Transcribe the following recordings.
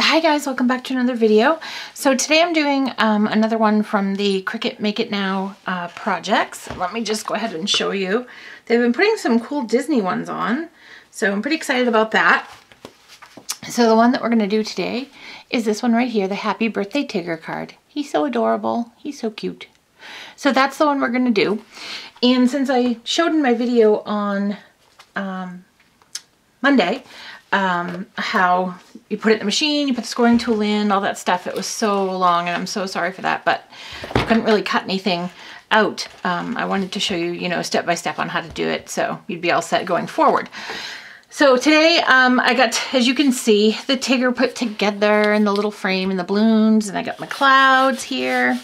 Hi guys, welcome back to another video. So today I'm doing another one from the Cricut Make It Now projects. Let me just go ahead and show you. They've been putting some cool Disney ones on, so I'm pretty excited about that. So the one that we're going to do today is this one right here, the Happy Birthday Tigger card. He's so adorable. He's so cute. So that's the one we're going to do. And since I showed in my video on Monday how you put it in the machine, you put the scoring tool in, all that stuff, it was so long and I'm so sorry for that, but I couldn't really cut anything out. I wanted to show you, step by step on how to do it so you'd be all set going forward. So today I got, as you can see, the Tigger put together and the little frame and the balloons, and I got my clouds here.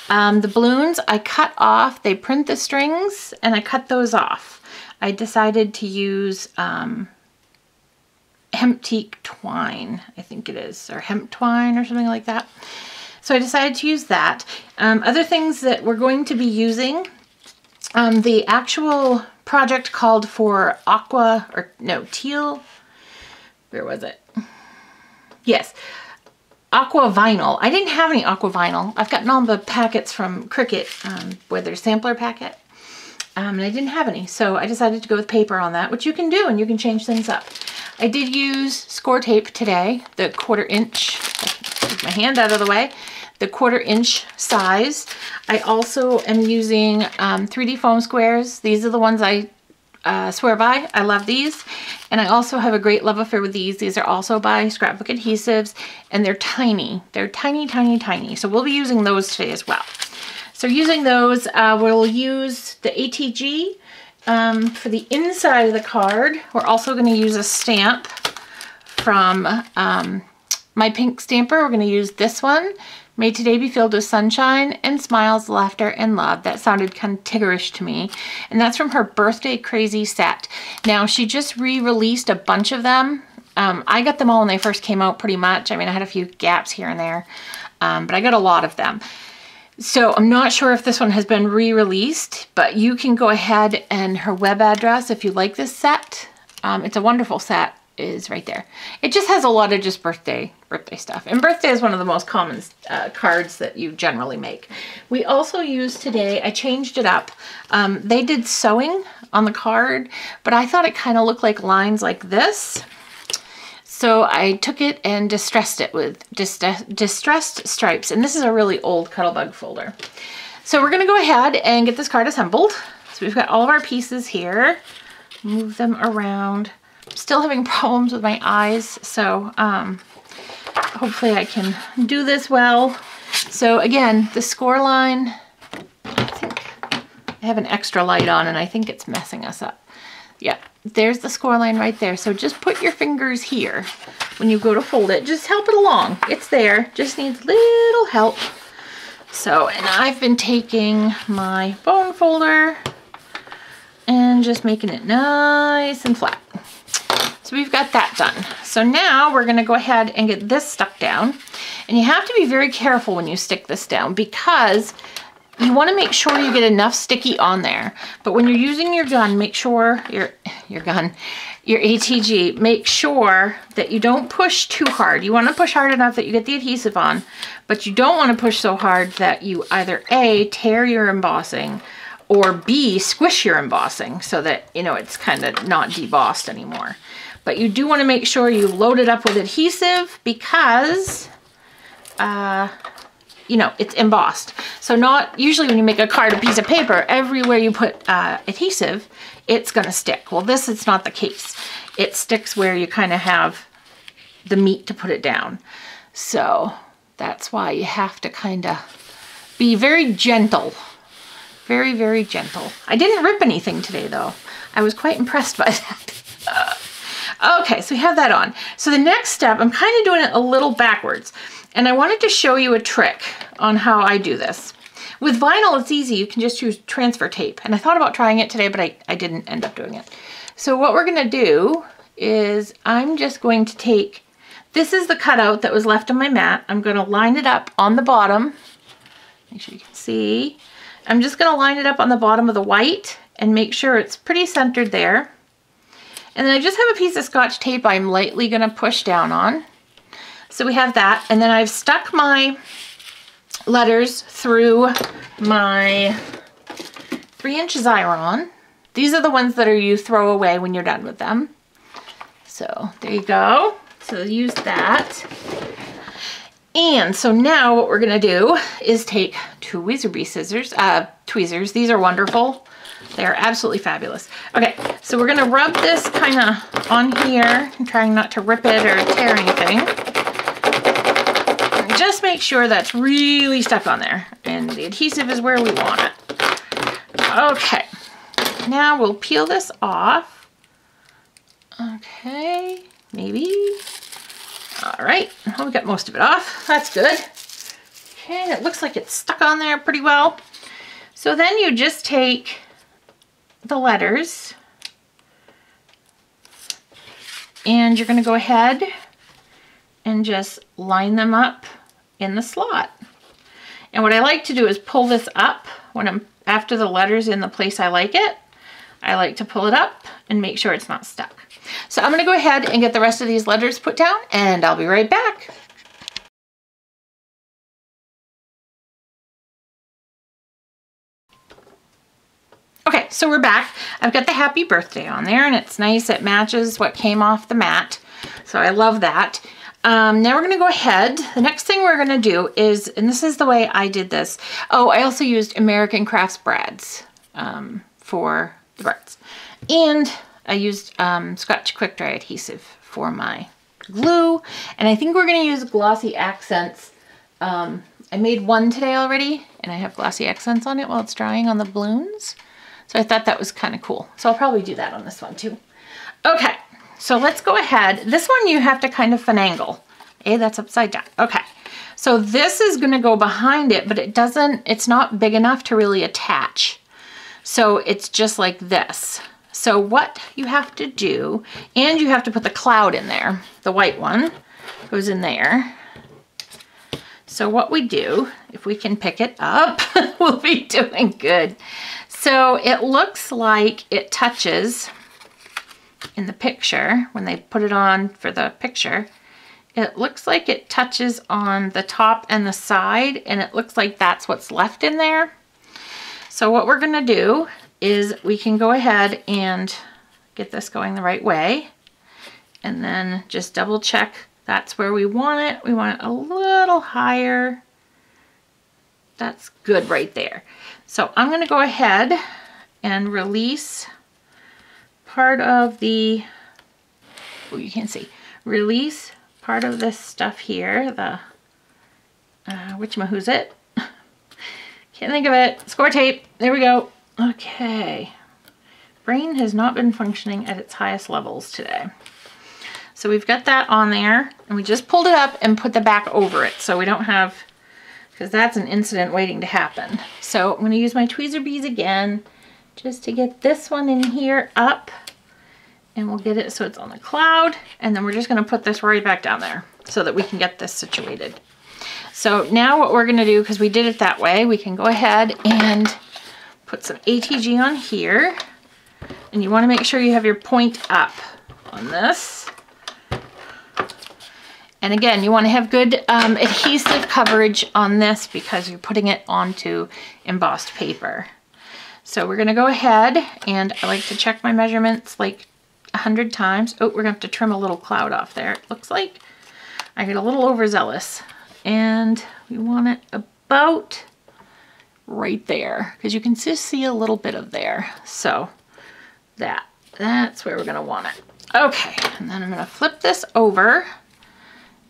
The balloons I cut off, they print the strings and I cut those off. I decided to use hemp teak twine, I think it is, or hemp twine or something like that. So I decided to use that. Other things that we're going to be using, the actual project called for teal, where was it? Yes, aqua vinyl. I didn't have any aqua vinyl. I've gotten all the packets from Cricut, with their sampler packet. And I didn't have any, so I decided to go with paper on that, which you can do and you can change things up. I did use score tape today, the 1/4 inch, take my hand out of the way, the 1/4 inch size. I also am using 3D foam squares. These are the ones I swear by. I love these. And I also have a great love affair with these. These are also by Scrapbook Adhesives, and they're tiny. They're tiny, tiny, tiny. So we'll be using those today as well. So using those, we'll use the ATG for the inside of the card. We're also going to use a stamp from My Pink Stamper. We're going to use this one. May today be filled with sunshine and smiles, laughter, and love. That sounded kind of Tiggerish to me. And that's from her Birthday Crazy set. Now, she just re-released a bunch of them. I got them all when they first came out pretty much. I mean, I had a few gaps here and there, but I got a lot of them. So I'm not sure if this one has been re-released, but you can go ahead, and her web address, if you like this set, it's a wonderful set, is right there. It just has a lot of just birthday stuff. And birthday is one of the most common cards that you generally make. We also used today, I changed it up. They did sewing on the card, but I thought it kind of looked like lines like this. So I took it and distressed it with distressed stripes. And this is a really old Cuttlebug folder. So we're going to go ahead and get this card assembled. So we've got all of our pieces here. Move them around. I'm still having problems with my eyes, so hopefully I can do this well. So again, the score line, I think I have an extra light on and I think it's messing us up. Yeah, there's the score line right there. So just put your fingers here when you go to fold it. Just help it along. It's there. Just needs a little help. So, and I've been taking my bone folder and just making it nice and flat. So we've got that done. So now we're going to go ahead and get this stuck down. And you have to be very careful when you stick this down because you want to make sure you get enough sticky on there. But when you're using your gun, make sure your ATG, make sure that you don't push too hard. You want to push hard enough that you get the adhesive on, but you don't want to push so hard that you either A, tear your embossing, or B, squish your embossing so that, it's kind of not debossed anymore. But you do want to make sure you load it up with adhesive because it's embossed. So not usually when you make a card, a piece of paper, everywhere you put adhesive, it's going to stick. Well, this is not the case. It sticks where you kind of have the meat to put it down. So that's why you have to kind of be very gentle. Very, very gentle. I didn't rip anything today, though. I was quite impressed by that. Okay, so we have that on. So the next step, I'm kind of doing it a little backwards. And I wanted to show you a trick on how I do this. With vinyl, it's easy. You can just use transfer tape. And I thought about trying it today, but I didn't end up doing it. So what we're going to do is I'm just going to take, this is the cutout that was left on my mat. I'm going to line it up on the bottom. Make sure you can see. I'm just going to line it up on the bottom of the white and make sure it's pretty centered there. And then I just have a piece of Scotch tape I'm lightly going to push down on. So we have that, and then I've stuck my letters through my 3-inch Xyron. These are the ones that you throw away when you're done with them. So there you go. So use that. And so now what we're gonna do is take tweezer scissors, tweezers. These are wonderful. They're absolutely fabulous. Okay, so we're gonna rub this kind of on here. I'm trying not to rip it or tear anything. And just make sure that's really stuck on there. And the adhesive is where we want it. Okay, now we'll peel this off. Okay, maybe. All right, well, we got most of it off. That's good. Okay, it looks like it's stuck on there pretty well. So then you just take the letters and you're going to go ahead and just line them up in the slot. And what I like to do is pull this up when I'm after the letter's in the place I like it. I like to pull it up and make sure it's not stuck. So I'm going to go ahead and get the rest of these letters put down, and I'll be right back. Okay, so we're back. I've got the happy birthday on there, and it's nice. It matches what came off the mat, so I love that. Now we're going to go ahead. The next thing we're going to do is, and this is the way I did this. Oh, I also used American Crafts brads for the brads. And I used Scotch Quick Dry adhesive for my glue. And I think we're going to use glossy accents. I made one today already, and I have glossy accents on it while it's drying on the balloons. So I thought that was kind of cool. So I'll probably do that on this one too. Okay, so let's go ahead. This one you have to kind of finagle. Okay, that's upside down. Okay, so this is going to go behind it, but it's not big enough to really attach. So it's just like this. So what you have to do, and you have to put the cloud in there. The white one goes in there. So what we do, if we can pick it up, we'll be doing good. So it looks like it touches in the picture, when they put it on for the picture, it looks like it touches on the top and the side, and it looks like that's what's left in there. So what we're gonna do is we can go ahead and get this going the right way, and then just double check that's where we want it. We want it a little higher. That's good right there. So I'm gonna go ahead and release part of the, oh, you can't see, release part of this stuff here, the, whatchamahoo's it? Can't think of it. Score tape, there we go. Okay, brain has not been functioning at its highest levels today. So we've got that on there, and we just pulled it up and put the back over it so we don't have, because that's an incident waiting to happen. So I'm going to use my tweezer beads again just to get this one in here up, and we'll get it so it's on the cloud, and then we're just going to put this right back down there so that we can get this situated. So now what we're going to do, because we did it that way, we can go ahead and put some ATG on here, and you want to make sure you have your point up on this. And again, you want to have good adhesive coverage on this because you're putting it onto embossed paper. So we're going to go ahead, and I like to check my measurements like 100 times. Oh, we're going to have to trim a little cloud off there. It looks like I get a little overzealous. And we want it about right there because you can just see a little bit of there. So that's where we're going to want it. Okay, and then I'm going to flip this over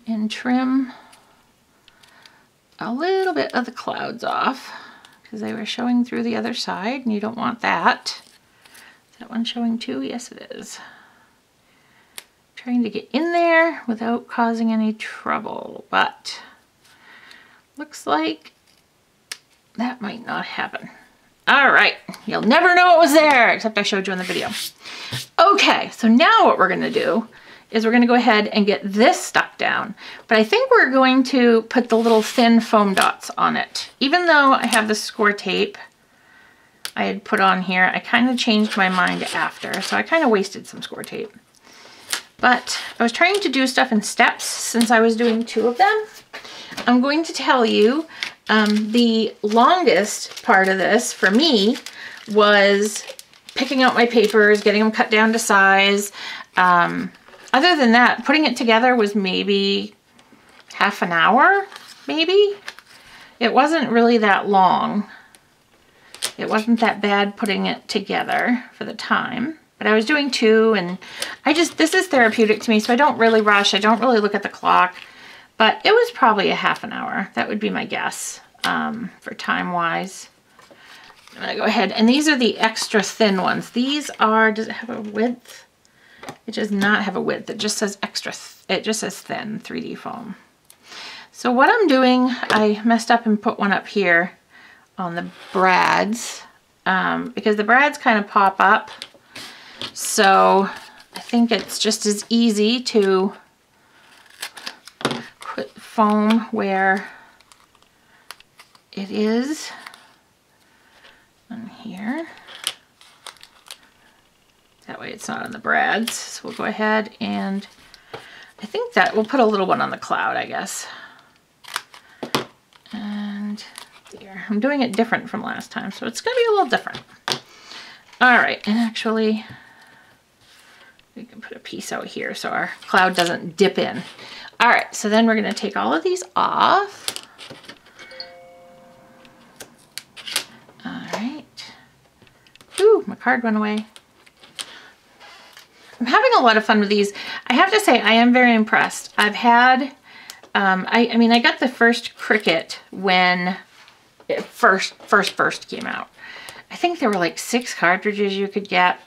and trim a little bit of the clouds off because they were showing through the other side, and you don't want that. Is that one showing too? Yes, it is. Trying to get in there without causing any trouble, but looks like that might not happen. All right, you'll never know it was there, except I showed you in the video. Okay, so now what we're gonna do is we're gonna go ahead and get this stuck down. But I think we're going to put the little thin foam dots on it. Even though I have the score tape I had put on here, I kind of changed my mind after, so I kind of wasted some score tape. But I was trying to do stuff in steps since I was doing 2 of them. I'm going to tell you the longest part of this for me was picking out my papers, getting them cut down to size. Other than that, putting it together was maybe half an hour, maybe. It wasn't really that long. It wasn't that bad putting it together for the time. But I was doing 2, and this is therapeutic to me, so I don't really rush. I don't really look at the clock. But it was probably a half an hour. That would be my guess for time-wise. I'm going to go ahead. And these are the extra thin ones. These are, does it have a width? It does not have a width. It just says extra, it just says thin 3D foam. So what I'm doing, I messed up and put one up here on the brads because the brads kind of pop up. So I think it's just as easy to put foam where it is on here. That way it's not on the brads. So we'll go ahead and I think that we'll put a little one on the cloud, I guess. And there. I'm doing it different from last time, so it's going to be a little different. All right, and actually we can put a piece out here so our cloud doesn't dip in. All right, so then we're going to take all of these off. All right. Ooh, my card went away. I'm having a lot of fun with these. I have to say, I am very impressed. I've had, I mean, I got the first Cricut when it first came out. I think there were like 6 cartridges you could get.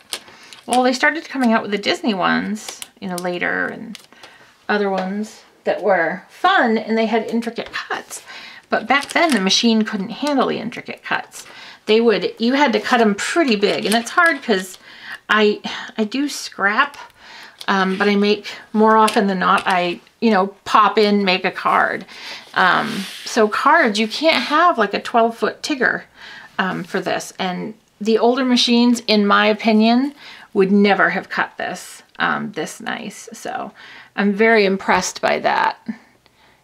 Well, they started coming out with the Disney ones, you know, later, and other ones that were fun, and they had intricate cuts. But back then, the machine couldn't handle the intricate cuts. You had to cut them pretty big, and it's hard because I do scrap, but I make more often than not, you know, pop in, make a card. So cards, you can't have like a 12-foot Tigger for this. And the older machines, in my opinion, would never have cut this this nice. So I'm very impressed by that.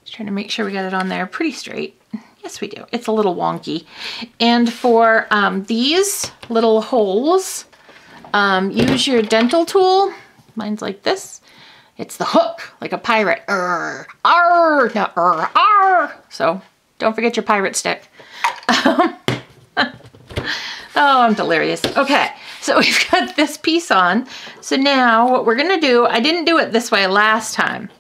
Just trying to make sure we got it on there pretty straight. Yes, we do. It's a little wonky. And for these little holes, use your dental tool. Mine's like this. It's the hook, like a pirate. Arr, arr, not arr, arr. So don't forget your pirate stick. Oh, I'm delirious. Okay, so we've got this piece on. So now what we're gonna do, I didn't do it this way last time.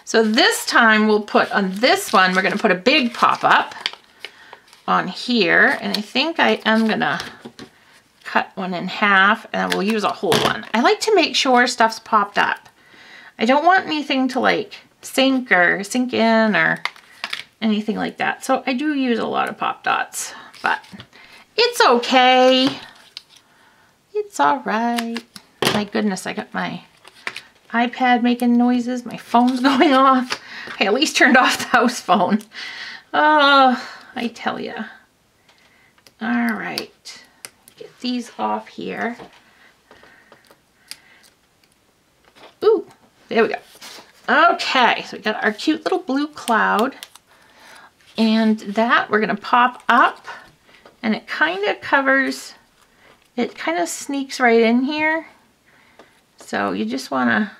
So this time we'll put on this one, we're gonna put a big pop-up on here. And I think I am gonna cut one in half and we'll use a whole one. I like to make sure stuff's popped up. I don't want anything to like sink in or anything like that. So I do use a lot of pop dots, but it's okay. It's all right. My goodness, I got my iPad making noises. My phone's going off. I at least turned off the house phone. Oh, I tell you. All right. Get these off here. Ooh, there we go. Okay, so we got our cute little blue cloud. And that we're gonna pop up. And it kind of covers, it kind of sneaks right in here. So you just wanna,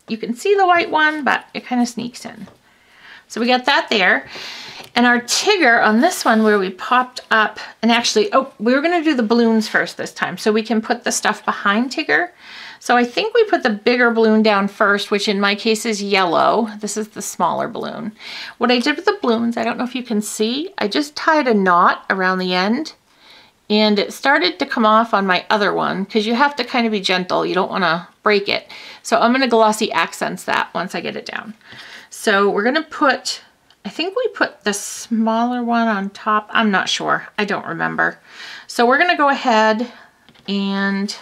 you can see the white one, but it kind of sneaks in. So we got that there. And our Tigger on this one where we popped up, and actually, oh, we were gonna do the balloons first this time so we can put the stuff behind Tigger. So I think we put the bigger balloon down first, which in my case is yellow. This is the smaller balloon. What I did with the balloons, I don't know if you can see, I just tied a knot around the end and it started to come off on my other one because you have to kind of be gentle. You don't want to break it. So I'm going to glossy accents that once I get it down. So we're going to put, I think we put the smaller one on top. I'm not sure. I don't remember. So we're going to go ahead and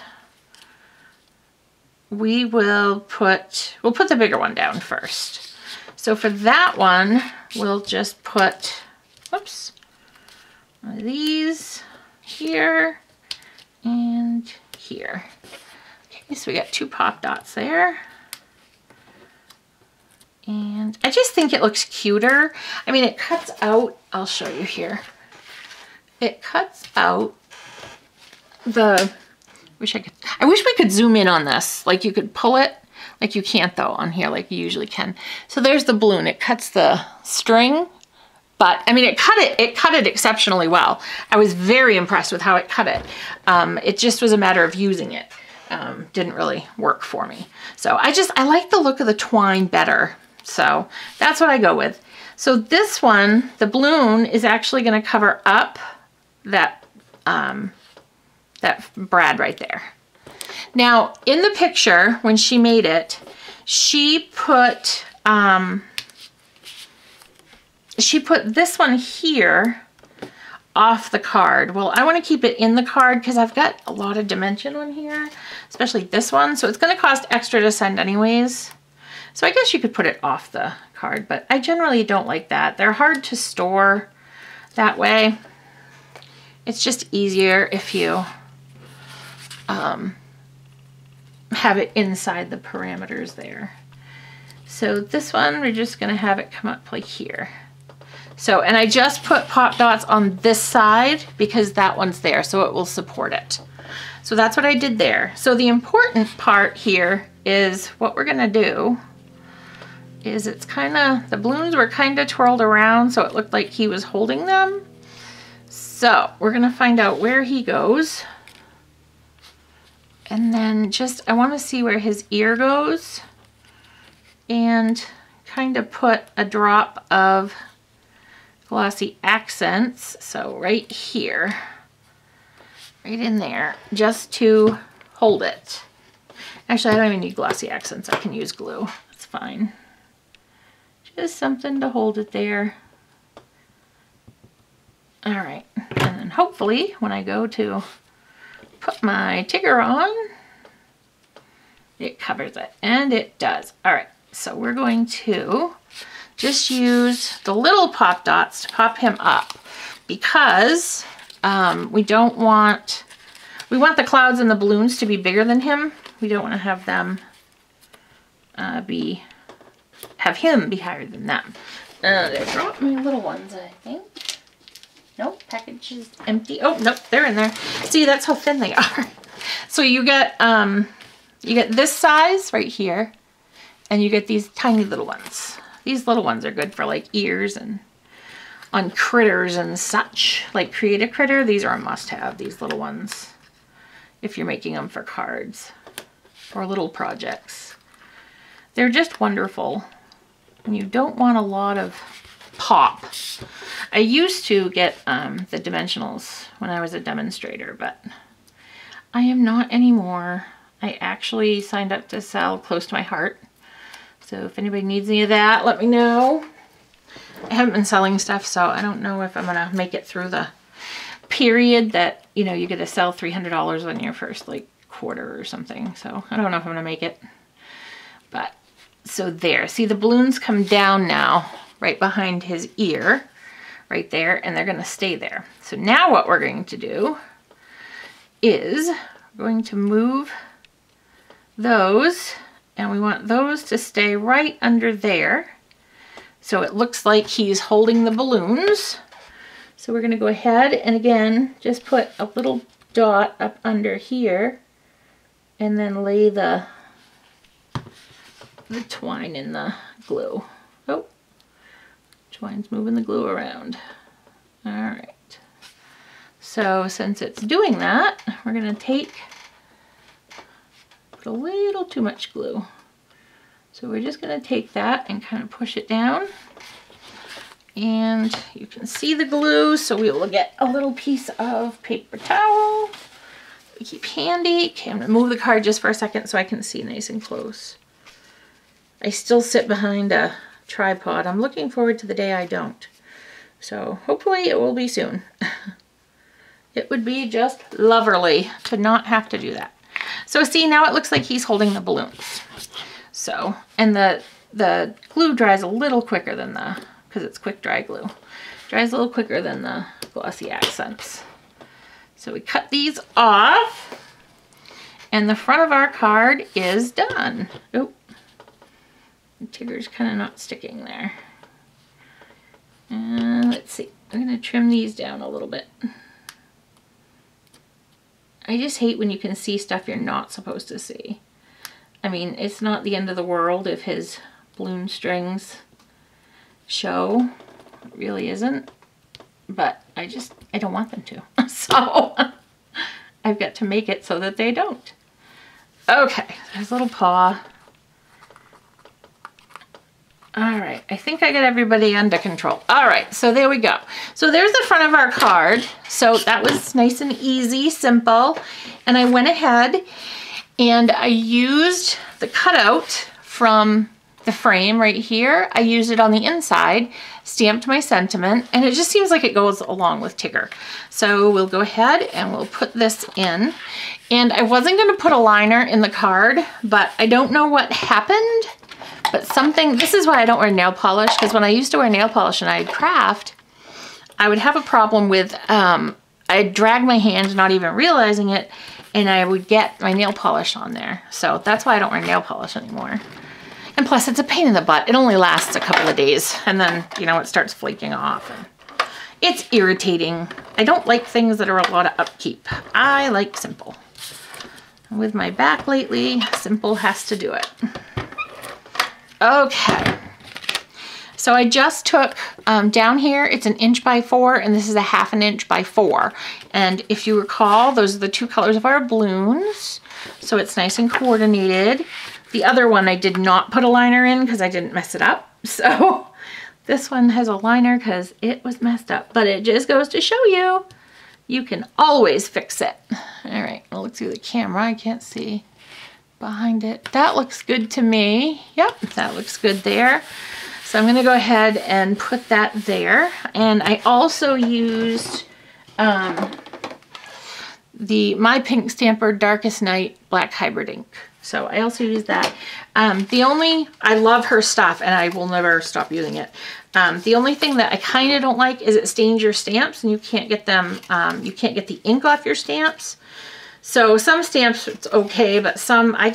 we'll put the bigger one down first. So for that one, we'll just put, whoops, one of these here and here. Okay, so we got 2 pop dots there. And I just think it looks cuter. I mean, it cuts out, I'll show you here. It cuts out the, I wish we could zoom in on this. Like you could pull it, like you can't though on here like you usually can. So there's the balloon. It cuts the string, but I mean, it cut it exceptionally well. I was very impressed with how it cut it. It just was a matter of using it. Didn't really work for me. So I like the look of the twine better. So that's what I go with. So this one, the balloon is actually going to cover up that, that brad right there. Now in the picture, when she made it, she put this one here off the card. Well, I want to keep it in the card because I've got a lot of dimension on here, especially this one. So it's going to cost extra to send anyways. So I guess you could put it off the card, but I generally don't like that. They're hard to store that way. It's just easier if you have it inside the parameters there. So this one, we're just going to have it come up like here. So, and I just put pop dots on this side because that one's there, so it will support it. So that's what I did there. So the important part here is what we're gonna do is it's kind of, the balloons were kind of twirled around so it looked like he was holding them. So we're gonna find out where he goes. And then just, I wanna see where his ear goes and kind of put a drop of glossy accents, so right here, right in there, just to hold it. Actually, I don't even need glossy accents. I can use glue. It's fine. Just something to hold it there. All right, and then hopefully when I go to put my Tigger on, it covers it, and it does. All right, so we're going to just use the little pop dots to pop him up because we want the clouds and the balloons to be bigger than him. We don't want to have them have him be higher than them. They dropped my little ones, I think. Nope, package is empty. Oh, nope, they're in there. See, that's how thin they are. So you get this size right here, and you get these tiny little ones. These little ones are good for like ears and on critters and such. Like Create a Critter, these are a must-have, these little ones, if you're making them for cards or little projects. They're just wonderful. And you don't want a lot of pop. I used to get the dimensionals when I was a demonstrator, but I am not anymore. I actually signed up to sell close to my heart. So if anybody needs any of that, let me know. I haven't been selling stuff, so I don't know if I'm gonna make it through the period that, you know, you get to sell $300 on your first like quarter or something. So I don't know if I'm gonna make it. But so there, see the balloons come down now, right behind his ear, right there, and they're gonna stay there. So now what we're going to do is we're going to move those, and we want those to stay right under there. So it looks like he's holding the balloons. So we're gonna go ahead and again, just put a little dot up under here and then lay the twine in the glue. Oh, twine's moving the glue around. All right. So since it's doing that, we're gonna put a little too much glue. So we're just gonna take that and kind of push it down. And you can see the glue, so we will get a little piece of paper towel. We keep handy. Okay, I'm gonna move the card just for a second so I can see nice and close. I still sit behind a tripod. I'm looking forward to the day I don't. So hopefully it will be soon. It would be just lovely to not have to do that. So see, now it looks like he's holding the balloons. So, and the glue dries a little quicker than because it's quick dry glue. Dries a little quicker than the glossy accents. So we cut these off and the front of our card is done. Oh, Tigger's kind of not sticking there. Let's see, I'm gonna trim these down a little bit. I just hate when you can see stuff you're not supposed to see. I mean, it's not the end of the world if his balloon strings show. It really isn't. But I don't want them to. So I've got to make it so that they don't. Okay, there's a little paw. All right, I think I got everybody under control. All right, so there we go. So there's the front of our card. So that was nice and easy, simple. And I went ahead and I used the cutout from the frame right here. I used it on the inside, stamped my sentiment, and it just seems like it goes along with Tigger. So we'll go ahead and we'll put this in. And I wasn't gonna put a liner in the card, but I don't know what happened. But this is why I don't wear nail polish, because when I used to wear nail polish and I'd craft, I would have a problem with, I'd drag my hand not even realizing it, and I would get my nail polish on there. So that's why I don't wear nail polish anymore. And plus it's a pain in the butt. It only lasts a couple of days and then, you know, it starts flaking off. And it's irritating. I don't like things that are a lot of upkeep. I like simple. With my back lately, simple has to do it. Okay, so I just took down here, it's 1 inch by 4, and this is a 1/2 inch by 4. And if you recall, those are the 2 colors of our balloons. So it's nice and coordinated. The other one I did not put a liner in because I didn't mess it up. So this one has a liner because it was messed up. But it just goes to show you, you can always fix it. All right, I'll look through the camera, I can't see behind it. That looks good to me. Yep, that looks good there. So I'm gonna go ahead and put that there. And I also used my Pink Stamper Darkest Night Black Hybrid ink. So I also used that. I love her stuff and I will never stop using it. The only thing that I kind of don't like is it stains your stamps and you can't get them, you can't get the ink off your stamps. So some stamps it's okay, but some I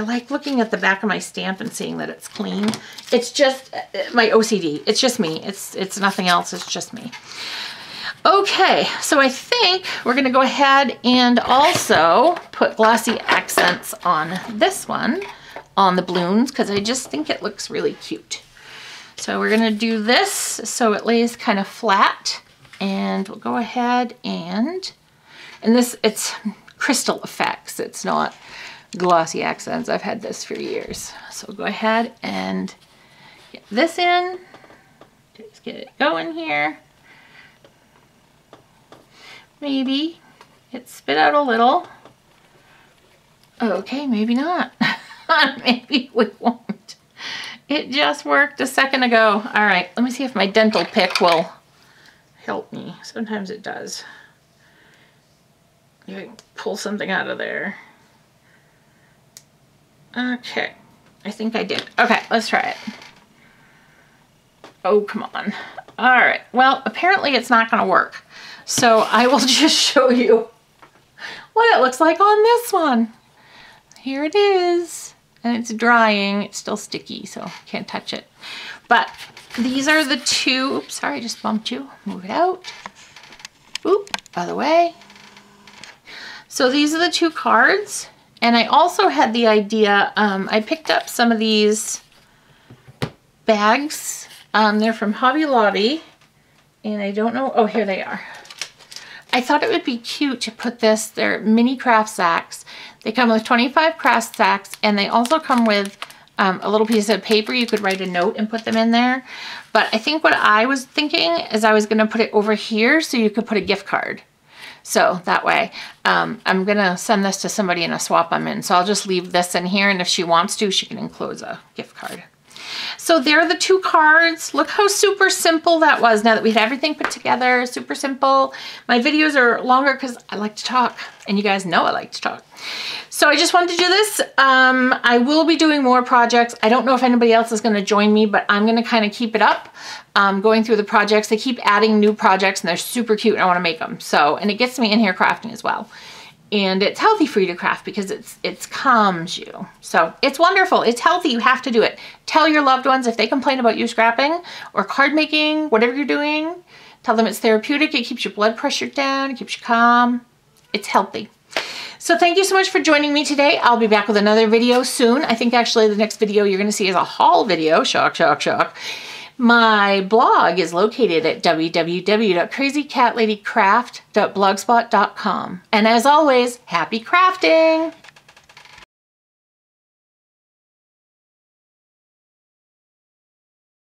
like looking at the back of my stamp and seeing that it's clean. It's just my OCD. It's just me. It's nothing else. It's just me. Okay, so I think we're gonna go ahead and also put glossy accents on this one, on the balloons, because I just think it looks really cute. So we're gonna do this so it lays kind of flat, and we'll go ahead and this, it's crystal effects. It's not glossy accents. I've had this for years. So go ahead and get this in. Just get it going here. Maybe it spit out a little. Okay, maybe not. Maybe we won't. It just worked a second ago. All right, let me see if my dental pick will help me. Sometimes it does. You can pull something out of there. Okay, I think I did. Okay, let's try it. Oh, come on. All right, well, apparently it's not gonna work. So I will just show you what it looks like on this one. Here it is, and it's drying. It's still sticky, so can't touch it. But these are the 2, oops, sorry, I just bumped you. Move it out. Oop, by the way. So these are the 2 cards, and I also had the idea, I picked up some of these bags. They're from Hobby Lobby, and I don't know, oh, here they are. I thought it would be cute to put this, they're mini craft sacks. They come with 25 craft sacks, and they also come with a little piece of paper. You could write a note and put them in there. But I think what I was thinking is I was gonna put it over here so you could put a gift card. So that way, I'm gonna send this to somebody in a swap I'm in. So I'll just leave this in here, and if she wants to, she can enclose a gift card. So there are the 2 cards. Look how super simple that was. Now that we had everything put together, super simple. My videos are longer because I like to talk, and you guys know I like to talk. So I just wanted to do this. I will be doing more projects. I don't know if anybody else is gonna join me, but I'm gonna kind of keep it up, going through the projects. They keep adding new projects, and they're super cute, and I wanna make them. So, and it gets me in here crafting as well. And it's healthy for you to craft because it calms you. So it's wonderful. It's healthy. You have to do it. Tell your loved ones if they complain about you scrapping or card making, whatever you're doing, tell them it's therapeutic. It keeps your blood pressure down. It keeps you calm. It's healthy. So thank you so much for joining me today. I'll be back with another video soon. I think actually the next video you're going to see is a haul video. Shock, shock, shock. My blog is located at www.crazycatladycraft.blogspot.com. And as always, happy crafting!